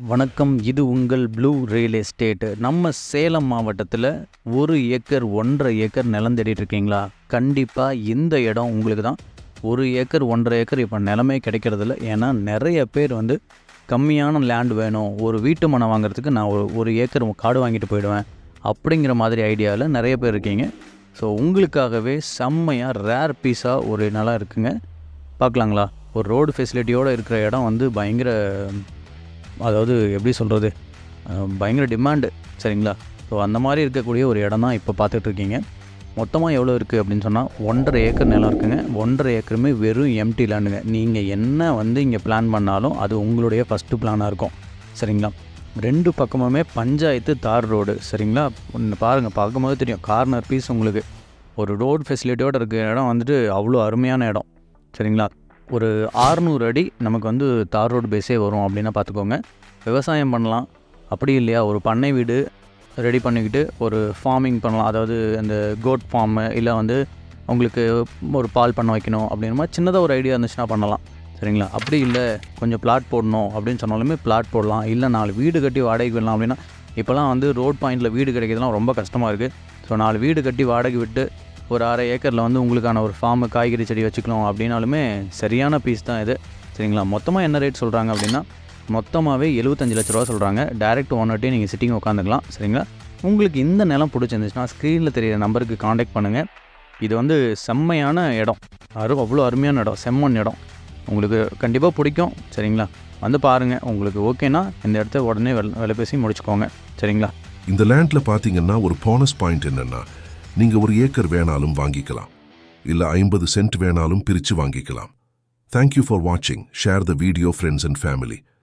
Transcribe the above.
வணக்கம். இது உங்கள் ப்ளூ ரியல் எஸ்டேட். நம்ம சேலம் மாவட்டத்தில் 1 ஏக்கர் 1.5 ஏக்கர் நிலம் தேடிட்டு இருக்கீங்களா? கண்டிப்பாக இந்த இடம் உங்களுக்கு தான். 1 ஏக்கர் 1.5 ஏக்கர் இப்போ நிலமே கிடைக்கிறதில்ல. ஏன்னா நிறைய பேர் கம்மியான லேண்ட் வேணும், ஒரு வீட்டு மனை வாங்குறதுக்கு நான் ஒரு ஏக்கர் காடு வாங்கிட்டு போயிடுவேன் அப்படிங்கிற மாதிரி ஐடியாவில் நிறைய பேர் இருக்கீங்க. ஸோ உங்களுக்காகவே செம்மையாக ரேர் பீஸாக ஒரு நிலம் இருக்குங்க. பார்க்கலாங்களா? ஒரு ரோடு ஃபெசிலிட்டியோடு இருக்கிற இடம் பயங்கர, அதாவது எப்படி சொல்கிறது, பயங்கர டிமாண்டு, சரிங்களா? ஸோ அந்த மாதிரி இருக்கக்கூடிய ஒரு இடம் தான் இப்போ பார்த்துட்ருக்கீங்க. மொத்தமாக எவ்வளோ இருக்குது அப்படின்னு சொன்னால் 1.5 ஏக்கர் நிலம் இருக்குங்க. 1.5 ஏக்கருமே வெறும் எம்டி லேண்டுங்க. நீங்கள் என்ன இங்கே பிளான் பண்ணாலும் அது உங்களுடைய ஃபஸ்ட்டு பிளானாக இருக்கும், சரிங்களா? 2 பக்கமுமே பஞ்சாயத்து தார் ரோடு, சரிங்களா? பாருங்கள், பார்க்கும்போது தெரியும், கார்னர் பீஸ் உங்களுக்கு ஒரு ரோடு ஃபெசிலிட்டியோடு இருக்கிற இடம் அவ்வளோ அருமையான இடம், சரிங்களா? ஒரு 600 அடி நமக்கு தார் ரோடு பேஸே வரும் அப்படின்னா பார்த்துக்கோங்க. விவசாயம் பண்ணலாம், அப்படி இல்லையா ஒரு பண்ணை வீடு ரெடி பண்ணிக்கிட்டு ஒரு ஃபார்மிங் பண்ணலாம். அதாவது அந்த கோட் ஃபார்மு, இல்லை அவங்களுக்கு ஒரு பால் பண்ண வைக்கணும் அப்படின்ற மாதிரி சின்னதாக ஒரு ஐடியா இருந்துச்சுன்னா பண்ணலாம், சரிங்களா? அப்படி இல்லை கொஞ்சம் பிளாட் போடணும் அப்படின்னு சொன்னாலுமே பிளாட் போடலாம். இல்லை 4 வீடு கட்டி வாடகைக்கு விடலாம் அப்படின்னா, இப்போலாம் ரோட் பாயிண்டில் வீடு கிடைக்கிறதுலாம் ரொம்ப கஷ்டமாக இருக்குது. ஸோ 4 வீடு கட்டி வாடகை விட்டு ஒரு 1/2 ஏக்கரில் உங்களுக்கான ஒரு ஃபார்மு, காய்கறி செடி வச்சுக்கணும் அப்படின்னாலுமே சரியான பீஸ் தான் இது, சரிங்களா? மொத்தமாக என்ன ரேட் சொல்கிறாங்க அப்படின்னா, மொத்தமாகவே 75 லட்ச ரூபா சொல்கிறாங்க. டைரக்ட் ஓனர்ட்டே நீங்கள் சிட்டிங் உட்காந்துக்கலாம், சரிங்களா? உங்களுக்கு இந்த நிலம் பிடிச்சிருந்துச்சுன்னா ஸ்க்ரீனில் தெரியிற நம்பருக்கு காண்டாக்ட் பண்ணுங்கள். இது செம்மையான இடம், அவ்வளோ அருமையான இடம், செம்மண் இடம், உங்களுக்கு கண்டிப்பாக பிடிக்கும், சரிங்களா? பாருங்கள், உங்களுக்கு ஓகேனா இந்த இடத்த உடனே விலை பேசி முடிச்சுக்கோங்க, சரிங்களா? இந்த லேண்டில் பார்த்தீங்கன்னா ஒரு போனஸ் பாயிண்ட் என்னென்னா, நீங்கள் 1 ஏக்கர் வேணாலும் வாங்கிக்கலாம், இல்லை 50 சென்ட் வேணாலும் பிரித்து வாங்கிக்கலாம். தேங்க்யூ ஃபார் வாட்சிங். Share the video friends and family.